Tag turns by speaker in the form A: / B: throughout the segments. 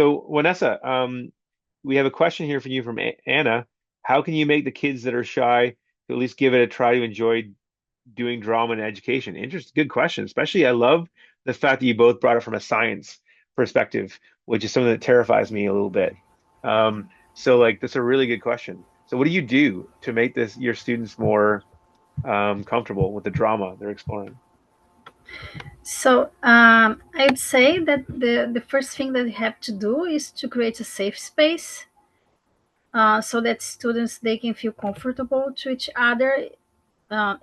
A: So, Wanessa, we have a question here for you from Anna. How can you make the kids that are shy to at least give it a try to enjoy doing drama and education? Interesting, good question. Especially, I love the fact that you both brought it from a science perspective, which is something that terrifies me a little bit. So, like, that's a really good question. So, what do you do to make this your students more comfortable with the drama they're exploring?
B: So I'd say that the first thing that you have to do is to create a safe space so that students they can feel comfortable to each other,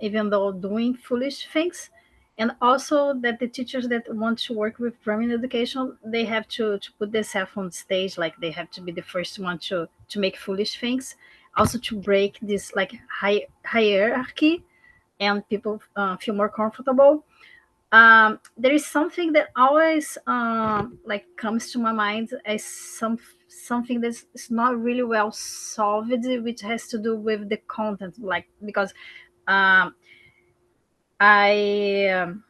B: even though doing foolish things, and also that the teachers that want to work with drumming education they have to put themselves on stage, like they have to be the first one to make foolish things, also to break this like hierarchy and people feel more comfortable. There is something that always like comes to my mind as something that's not really well solved, which has to do with the content, like because um, I, um,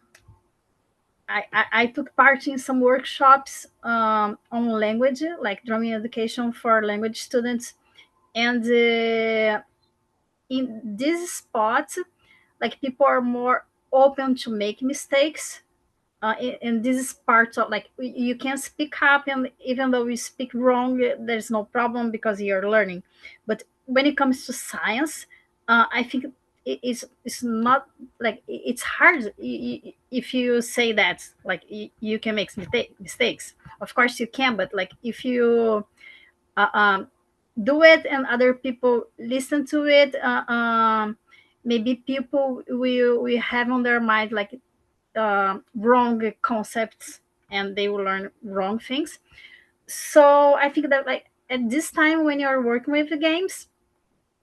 B: I took part in some workshops on language, like drumming education for language students, and in this spot, like people are more open to make mistakes, and this is part of like you can speak up, and even though you speak wrong there's no problem because you're learning. But when it comes to science, I think it's not like it's hard if you say that like you can make mistakes. Of course you can, but like if you uh, um, do it and other people listen to it, maybe people will have on their mind like wrong concepts, and they will learn wrong things. So I think that like at this time when you're working with the games,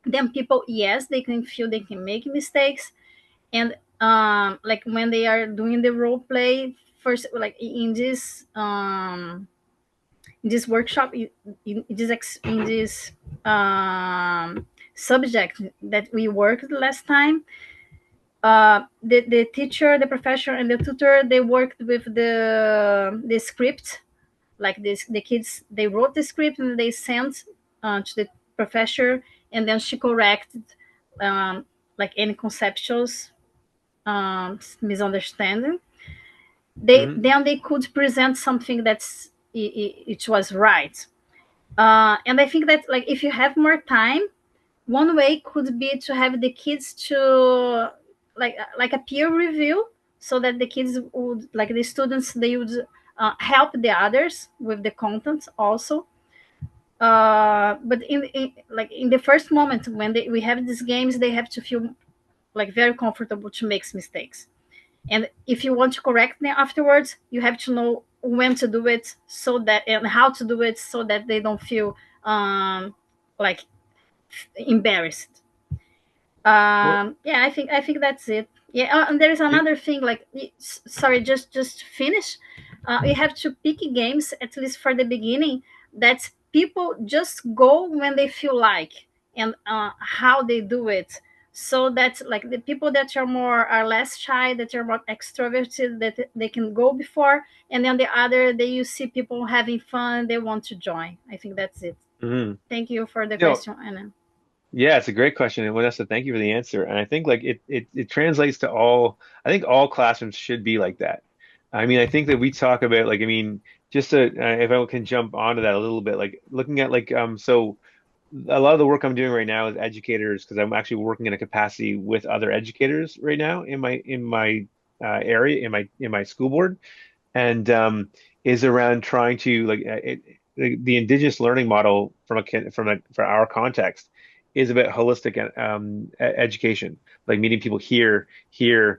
B: then people, yes, they can feel they can make mistakes. And like when they are doing the role play first, like in this workshop, in this subject that we worked last time, the teacher, the professor, and the tutor they worked with the script. Like this, the kids they wrote the script and they sent to the professor, and then she corrected um, like any conceptual misunderstanding. They
A: Hmm.
B: then they could present something that's it was right. And I think that like if you have more time, one way could be to have the kids to like a peer review, so that the kids would like the students they would help the others with the content also. But in like in the first moment when we have these games, they have to feel like very comfortable to make mistakes. And if you want to correct them afterwards, you have to know when to do it, so that and how to do it, so that they don't feel like embarrassed.
A: Well,
B: Yeah, I think that's it. Yeah, and there is
A: you,
B: another thing, like sorry, just to finish. We have to pick games, at least for the beginning, that people just go when they feel like, and how they do it, so that like the people that are less shy, that are more extroverted, that they can go before, and then the other day you see people having fun, they want to join. I think that's it.
A: mhm.
B: Thank you for the
A: You know,
B: question, Anna.
A: Yeah, it's a great question, and Vanessa, thank you for the answer. And I think like it translates to all. I think all classrooms should be like that. I mean, I think that we talk about like I mean, just to if I can jump onto that a little bit, like looking at like so a lot of the work I'm doing right now is educators because I'm actually working in a capacity with other educators right now in my area in my school board, and is around trying to like the indigenous learning model from a for our context is about holistic education, like meeting people here, and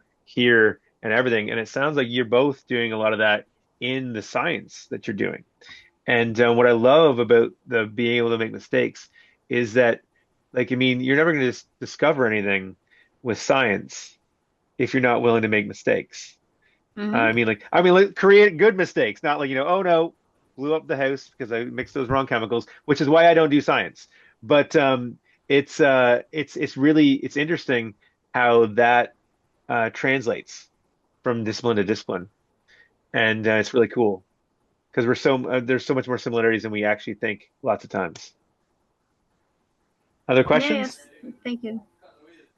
A: everything. And it sounds like you're both doing a lot of that in the science that you're doing. And what I love about the being able to make mistakes is that, like, I mean, you're never going to discover anything with science if you're not willing to make mistakes.
B: Hmm.
A: Like create good mistakes, not like, oh no, blew up the house because I mixed those wrong chemicals, which is why I don't do science. But it's really it's interesting how that translates from discipline to discipline, and it's really cool. because we're so there's so much more similarities than we actually think lots of times. Other questions?
B: Yes, thank you.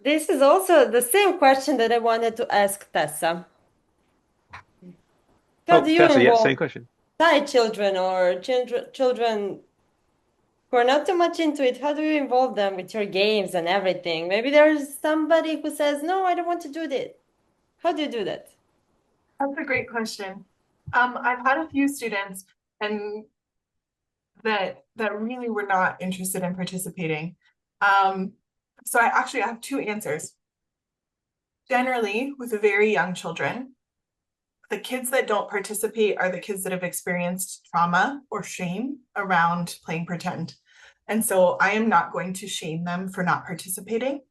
C: This is also the same question that I wanted to ask Tessa. How
A: Oh,
C: do you
A: Tessa, yeah, same
C: involve
A: question.
C: Thai children or children who are not too much into it? How do you involve them with your games and everything? Maybe there's somebody who says, "No, I don't want to do this." How do you do that?
D: That's a great question. I've had a few students and that really were not interested in participating. Um, so I have two answers. Generally, with very young children, the kids that don't participate are the kids that have experienced trauma or shame around playing pretend. And so I am not going to shame them for not participating,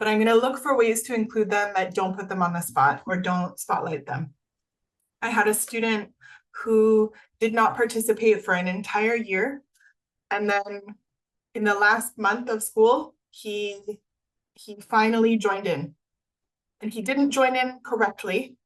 D: but I'm going to look for ways to include them that don't put them on the spot or don't spotlight them. I had a student who did not participate for an entire year. And then in the last month of school, he finally joined in. And he didn't join in correctly.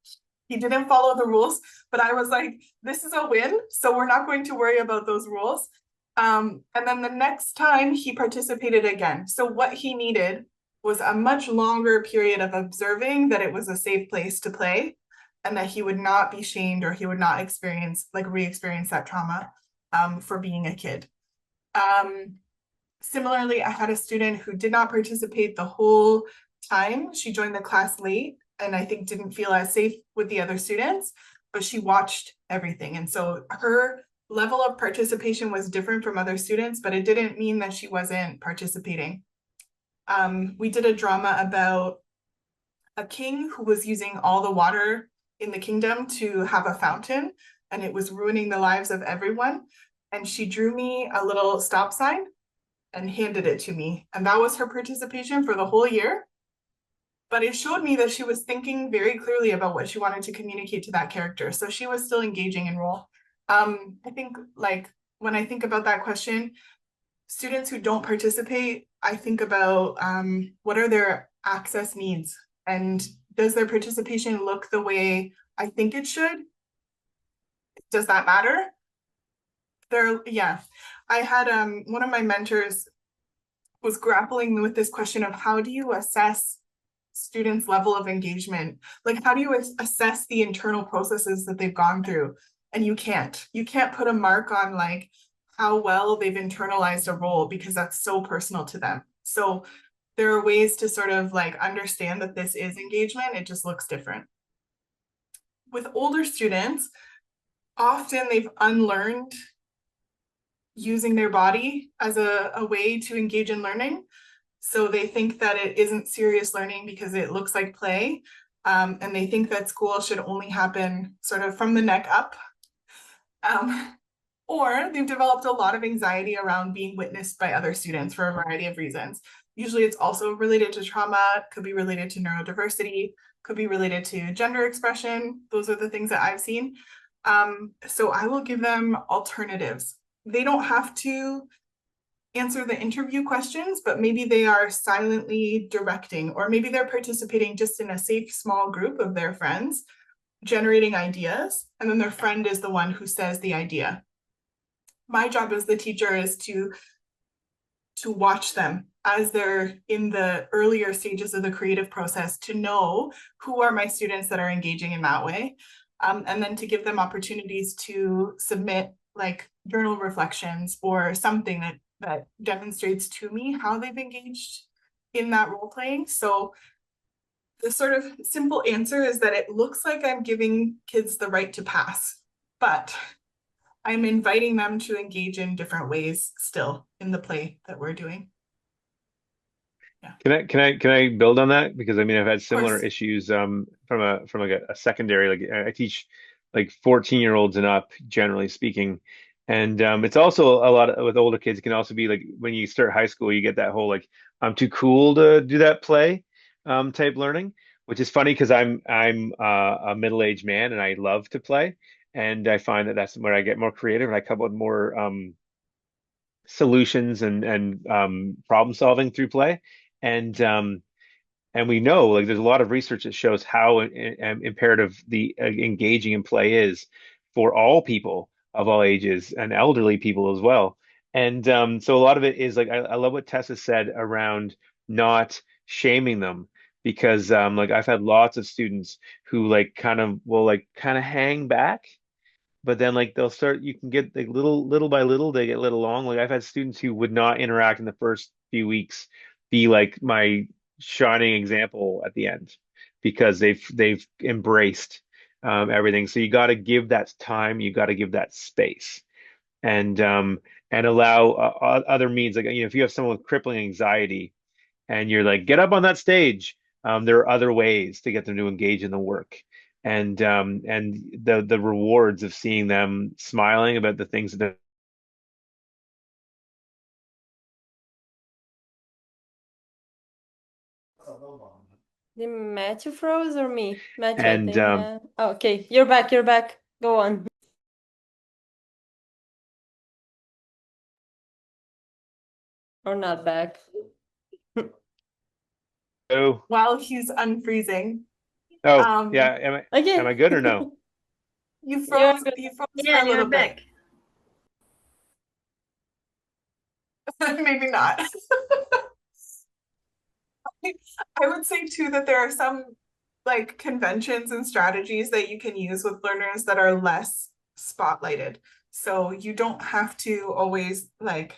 D: He didn't follow the rules, but I was like, this is a win, so we're not going to worry about those rules. And then the next time he participated again. So what he needed was a much longer period of observing that it was a safe place to play and that he would not be shamed or he would not re-experience that trauma for being a kid. Similarly, I had a student who did not participate the whole time. She joined the class late and I think didn't feel as safe with the other students, but she watched everything. And so her level of participation was different from other students, but it didn't mean that she wasn't participating. We did a drama about a king who was using all the water in the kingdom to have a fountain, and it was ruining the lives of everyone. And she drew me a little stop sign and handed it to me. And that was her participation for the whole year. But it showed me that she was thinking very clearly about what she wanted to communicate to that character. So she was still engaging in role. I think like when I think about that question, students who don't participate, I think about what are their access needs and does their participation look the way I think it should? Does that matter? Yeah. I had one of my mentors was grappling with this question of how do you assess students' level of engagement? Like, how do you assess the internal processes that they've gone through? And you can't put a mark on like how well they've internalized a role because that's so personal to them. So there are ways to sort of like understand that this is engagement. It just looks different. With older students, often they've unlearned using their body as a way to engage in learning. So they think that it isn't serious learning because it looks like play. And they think that school should only happen sort of from the neck up. Or they've developed a lot of anxiety around being witnessed by other students for a variety of reasons. Usually it's also related to trauma, could be related to neurodiversity, could be related to gender expression. Those are the things that I've seen. So I will give them alternatives. They don't have to answer the interview questions, but maybe they are silently directing, or maybe they're participating just in a safe small group of their friends, generating ideas, and then their friend is the one who says the idea. My job as the teacher is to watch them as they're in the earlier stages of the creative process, to know who are my students that are engaging in that way, and then to give them opportunities to submit like journal reflections or something that demonstrates to me how they've engaged in that role playing. So the sort of simple answer is that it looks like I'm giving kids the right to pass, but I'm inviting them to engage in different ways still in the play that we're doing. Yeah.
A: Can I build on that? Because I mean I've had
D: Of
A: similar
D: course.
A: issues from like a secondary, like I teach like 14-year-olds and up, generally speaking. And it's also a lot with older kids. It can also be like when you start high school, you get that whole like I'm too cool to do that play type learning, which is funny because I'm a middle-aged man and I love to play. And I find that that's where I get more creative and I come up with more solutions and problem solving through play. And and we know like there's a lot of research that shows how imperative the engaging in play is for all people, of all ages and elderly people as well. And so a lot of it is like I love what Tessa said around not shaming them because like I've had lots of students who like kind of will like kind of hang back, but then like they'll start you can get like little by little they get lit along. Like I've had students who would not interact in the first few weeks be like my shining example at the end because they've embraced everything. So you got to give that time, you got to give that space and allow other means like if you have someone with crippling anxiety and you're like, get up on that stage. There are other ways to get them to engage in the work, and the rewards of seeing them smiling about the things that
C: Did Matthew froze or me? Matthew, I
A: and
C: think. Oh, okay, you're back. You're back. Go on. Or not back.
A: oh
D: While he's unfreezing,
A: yeah, am I
C: Okay.
A: good or no?
D: you
C: You're
D: froze.
C: good.
D: You froze for
B: Yeah,
D: a
B: and you're
D: little bit.
B: back.
D: Maybe not. I would say too that there are some like conventions and strategies that you can use with learners that are less spotlighted. So you don't have to always like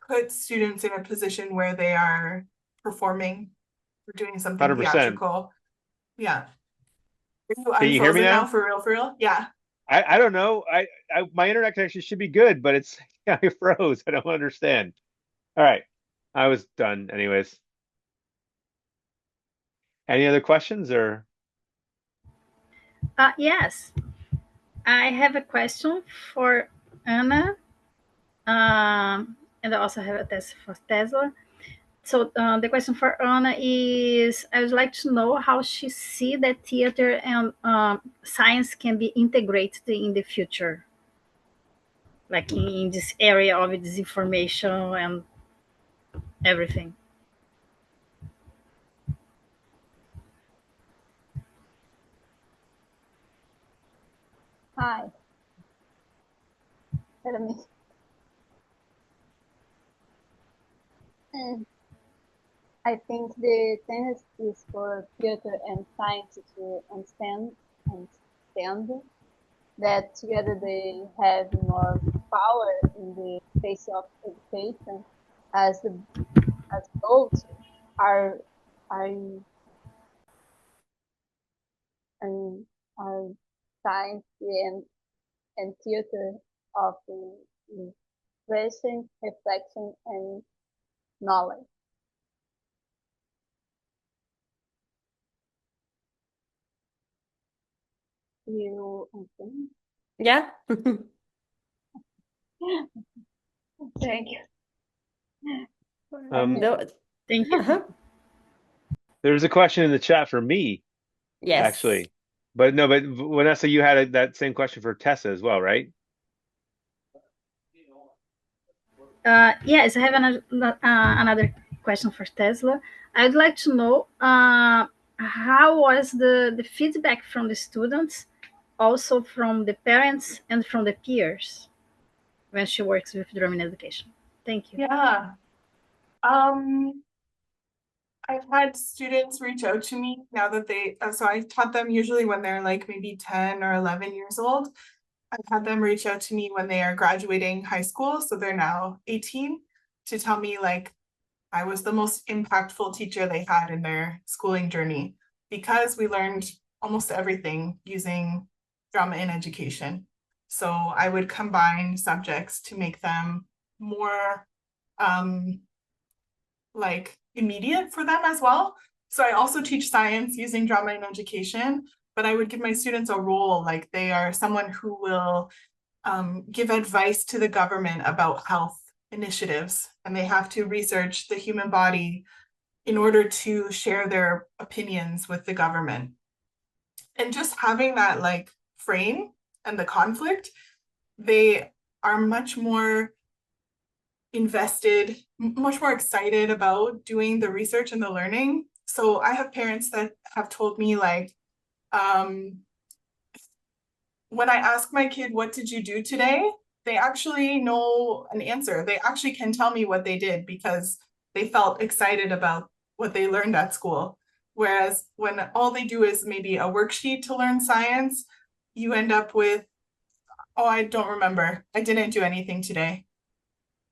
D: put students in a position where they are performing or doing something
A: 100%.
D: theatrical. Yeah. Are you
A: Can you hear me
D: unfrozen now
A: now?
D: for real, for real? Yeah.
A: I don't know. I my internet connection should be good, but it's yeah, I froze. I don't understand. All right. I was done anyways. Any other questions or
B: Yes, I have a question for Ana, and I also have a test for Tesla. So the question for Ana is, I would like to know how she see that theater and science can be integrated in the future, like in this area of disinformation and everything.
E: Hi, tell me. Mm, I think the tendency is for theater and science to understand that together they have more power in the face of education as the as both are are and are science and theater of impression, reflection and knowledge. You understand?
C: Yeah.
E: Thank you.
A: um
C: No.
B: Thank you.
C: Uh-huh.
A: there's a question in the chat for me
C: Yes.
A: actually. But no, but Vanessa, you had that same question for Tessa as well, right?
B: Yes, I have another question for Tesla. I'd like to know how was the feedback from the students, also from the parents and from the peers when she works with German education. Thank you.
D: Yeah. Um, I've had students reach out to me now that so I taught them usually when they're like maybe 10 or 11 years old. I've had them reach out to me when they are graduating high school, so they're now 18, to tell me like I was the most impactful teacher they had in their schooling journey because we learned almost everything using drama in education. So I would combine subjects to make them more like immediate for them as well. So I also teach science using drama in education, but I would give my students a role like they are someone who will give advice to the government about health initiatives, and they have to research the human body in order to share their opinions with the government. And just having that like frame and the conflict, they are much more invested, much more excited about doing the research and the learning. So I have parents that have told me like, when I ask my kid, what did you do today? They actually know an answer. They actually can tell me what they did because they felt excited about what they learned at school. Whereas when all they do is maybe a worksheet to learn science, you end up with, oh, I don't remember. I didn't do anything today,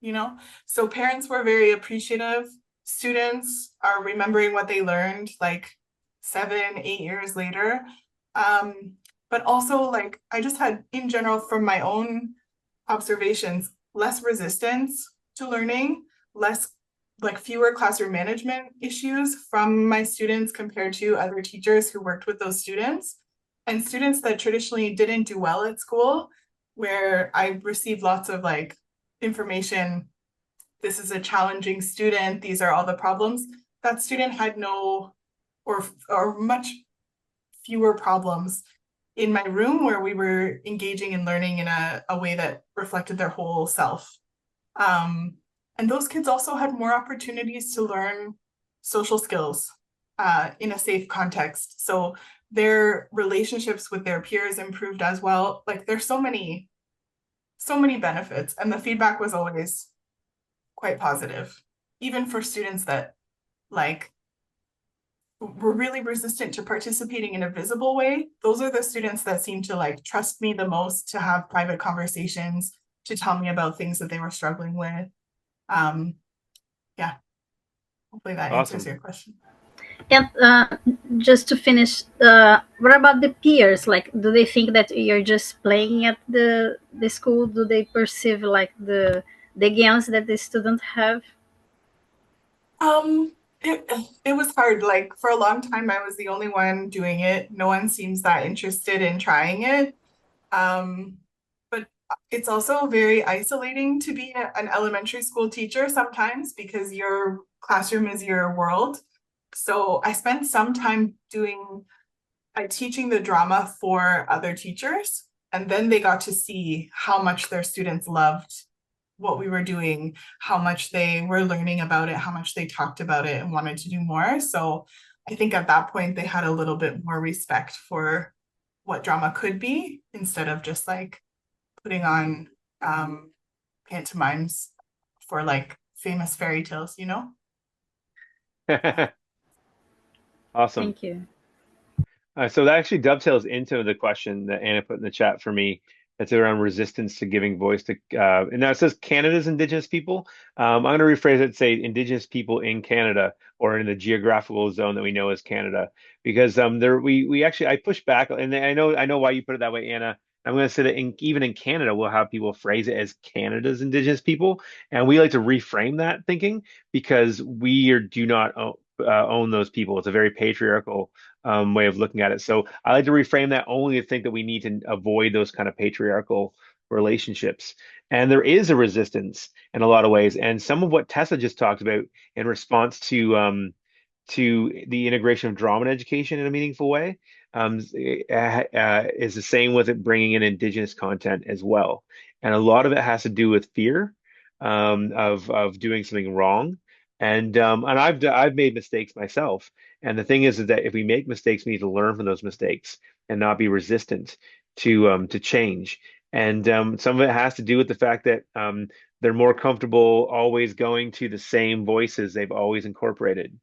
D: you know? So parents were very appreciative. Students are remembering what they learned like 7, 8 years later. Um, but also like I just had in general from my own observations, less resistance to learning, less like fewer classroom management issues from my students compared to other teachers who worked with those students. And students that traditionally didn't do well at school, where I received lots of like information, this is a challenging student, these are all the problems. That student had no or much fewer problems in my room where we were engaging and learning in a way that reflected their whole self. And those kids also had more opportunities to learn social skills in a safe context. So their relationships with their peers improved as well. Like there's so many benefits. And the feedback was always quite positive, even for students that like were really resistant to participating in a visible way. Those are the students that seem to like trust me the most to have private conversations, to tell me about things that they were struggling with. Um, yeah, hopefully that answers
A: Awesome.
D: your question.
B: And just to finish, what about the peers? Like, do they think that you're just playing at the school? Do they perceive like the gains that the students have?
D: Um, it was hard. Like for a long time, I was the only one doing it. No one seems that interested in trying it. Um, but it's also very isolating to be an elementary school teacher sometimes because your classroom is your world. So I spent some time doing teaching the drama for other teachers, and then they got to see how much their students loved what we were doing, how much they were learning about it, how much they talked about it and wanted to do more. So I think at that point they had a little bit more respect for what drama could be instead of just like putting on pantomimes for like famous fairy tales, you know? Yeah.
A: Awesome.
B: Thank you.
A: So that actually dovetails into the question that Anna put in the chat for me. It's around resistance to giving voice to, and now it says Canada's Indigenous people. I'm going to rephrase it and say Indigenous people in Canada or in the geographical zone that we know as Canada, because there we actually I push back, and I know why you put it that way, Anna. I'm going to say that even in Canada, we'll have people phrase it as Canada's Indigenous people, and we like to reframe that thinking because do not own those people. It's a very patriarchal way of looking at it. So I like to reframe that only to think that we need to avoid those kind of patriarchal relationships. And there is a resistance in a lot of ways. And some of what Tessa just talked about in response to the integration of drama in education in a meaningful way is the same with it bringing in indigenous content as well. And a lot of it has to do with fear of doing something wrong. And I've made mistakes myself. And the thing is that if we make mistakes, we need to learn from those mistakes and not be resistant to change. And some of it has to do with the fact that they're more comfortable always going to the same voices they've always incorporated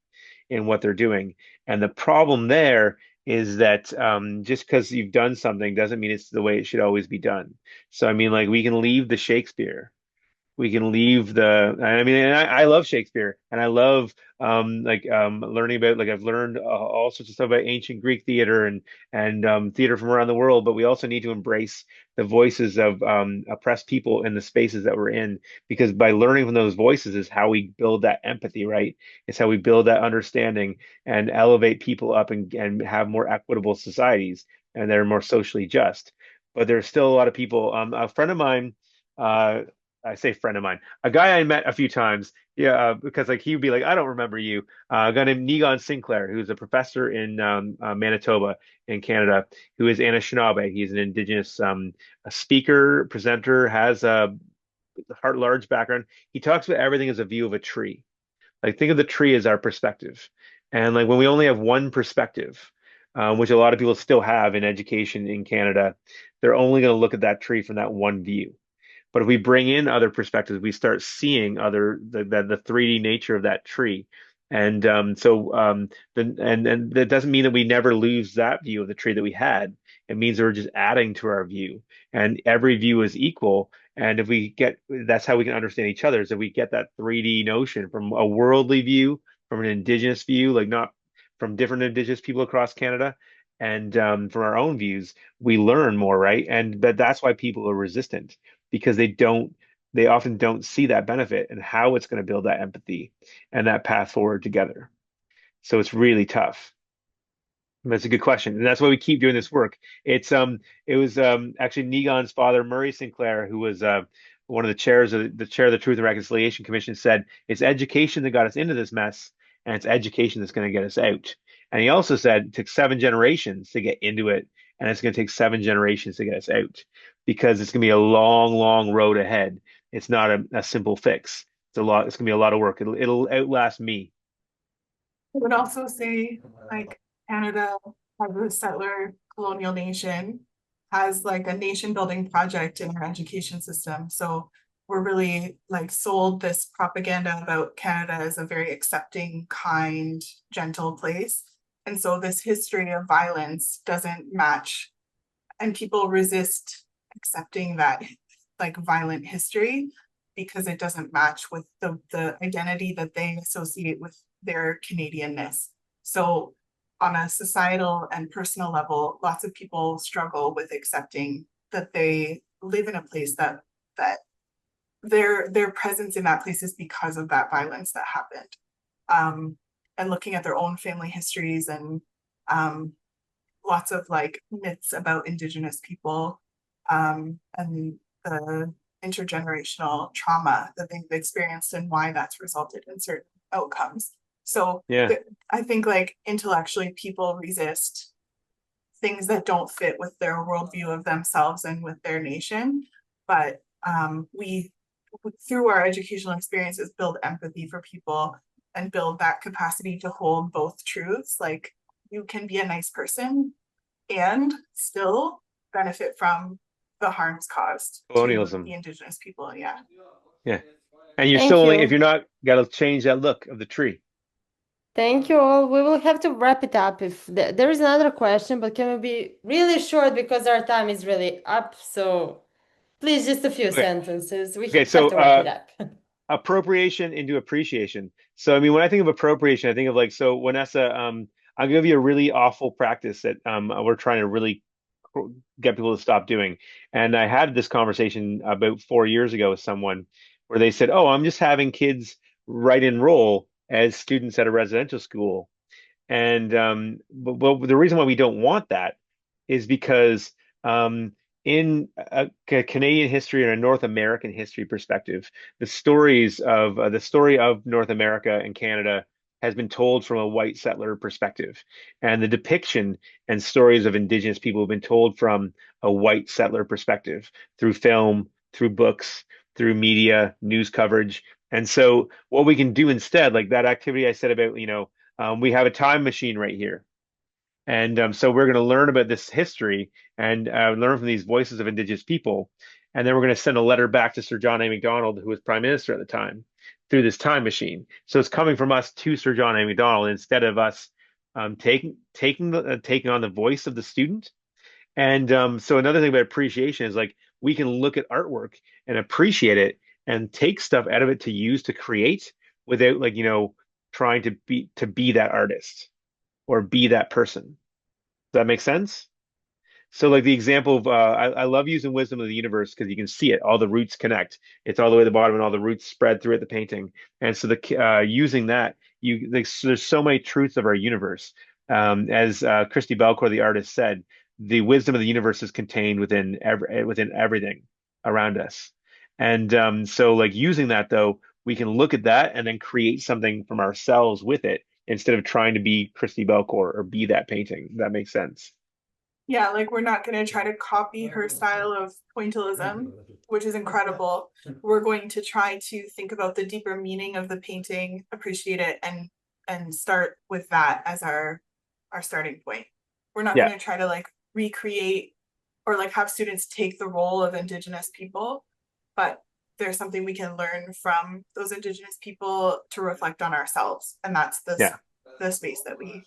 A: in what they're doing. And the problem there is that just because you've done something doesn't mean it's the way it should always be done. So I mean, like we can leave the Shakespeare, we can leave the I mean, and I love Shakespeare, and I love learning about, like I've learned all sorts of stuff about ancient Greek theater and theater from around the world, but we also need to embrace the voices of oppressed people in the spaces that we're in, because by learning from those voices is how we build that empathy, right? It's how we build that understanding and elevate people up and have more equitable societies, and they're more socially just. But there's still a lot of people. A friend of mine, uh, I say friend of mine, a guy I met a few times. Yeah, because like he would be like, I don't remember you. A guy named Negon Sinclair, who's a professor in Manitoba in Canada, who is Anishinaabe. He's an indigenous a speaker, presenter, has a heart large background. He talks about everything as a view of a tree. Like think of the tree as our perspective. And like when we only have one perspective, which a lot of people still have in education in Canada, they're only going to look at that tree from that one view. But if we bring in other perspectives, we start seeing the 3D nature of that tree. And and that doesn't mean that we never lose that view of the tree that we had. It means that we're just adding to our view, and every view is equal. And if we get, that's how we can understand each other, is if we get that 3D notion from a worldly view, from an indigenous view, like not from different indigenous people across Canada, and from our own views, we learn more, right? And but that's why people are resistant, because they often don't see that benefit and how it's going to build that empathy and that path forward together. So it's really tough. That's a good question, and that's why we keep doing this work. It was actually Negon's father, Murray Sinclair, who was one of the chair of the Truth and Reconciliation Commission, said it's education that got us into this mess, and it's education that's going to get us out. And he also said it took 7 generations to get into it, and it's going to take 7 generations to get us out, because it's going to be a long, long road ahead. It's not a simple fix. It's a lot. It's going to be a lot of work. It'll outlast me.
D: I would also say, like, Canada, as a settler colonial nation, has like a nation building project in our education system. So we're really like sold this propaganda about Canada as a very accepting, kind, gentle place. And so this history of violence doesn't match, and people resist accepting that like violent history because it doesn't match with the identity that they associate with their Canadianness. So on a societal and personal level, lots of people struggle with accepting that they live in a place that their presence in that place is because of that violence that happened. And looking at their own family histories and lots of like myths about Indigenous people, and the intergenerational trauma that they've experienced and why that's resulted in certain outcomes. So
A: Yeah.
D: I think like intellectually people resist things that don't fit with their worldview of themselves and with their nation. But we, through our educational experiences, build empathy for people and build that capacity to hold both truths. Like you can be a nice person and still benefit from the harms caused to the
A: Colonialism.
D: Indigenous people. Yeah.
A: Yeah. And you're
C: Thank
A: still only, if
C: you.
A: you're not, got to change that look of the tree.
C: Thank you all. We will have to wrap it up. If there is another question, but can we be really short because our time is really up? So please, just a few
A: Okay.
C: sentences. We
A: Okay.
C: have
A: So,
C: to wrap it up.
A: appropriation into appreciation. So, I mean, when I think of appropriation, I think of like, so Wanessa, I'll give you a really awful practice that we're trying to really get people to stop doing. And I had this conversation about 4 years ago with someone where they said, "Oh, I'm just having kids write enroll as students at a residential school." And but the reason why we don't want that is because in a Canadian history and a North American history perspective, the story of North America and Canada has been told from a white settler perspective, and the depiction and stories of Indigenous people have been told from a white settler perspective through film, through books, through media, news coverage. And so, what we can do instead, like that activity I said about, we have a time machine right here. And so we're going to learn about this history and learn from these voices of Indigenous people. And then we're going to send a letter back to Sir John A. Macdonald, who was Prime Minister at the time, through this time machine. So it's coming from us to Sir John A. Macdonald instead of us taking on the voice of the student. And so another thing about appreciation is like we can look at artwork and appreciate it and take stuff out of it to use to create without like, trying to be that artist or be that person. Does that make sense? So like the example of I love using wisdom of the universe because you can see it. All the roots connect. It's all the way to the bottom and all the roots spread through it, the painting. And so the using that, you like, so there's so many truths of our universe. As Christy Belcourt, the artist, said, the wisdom of the universe is contained within everything around us. And so like using that though, we can look at that and then create something from ourselves with it instead of trying to be Christy Belcourt or be that painting. That makes sense.
D: Yeah, like we're not going to try to copy her style of pointillism, which is incredible. We're going to try to think about the deeper meaning of the painting, appreciate it, and start with that as our starting point. We're not
A: Yeah.
D: going to try to like recreate or like have students take the role of Indigenous people, but there's something we can learn from those Indigenous people to reflect on ourselves. And that's
A: Yeah.
D: the space that we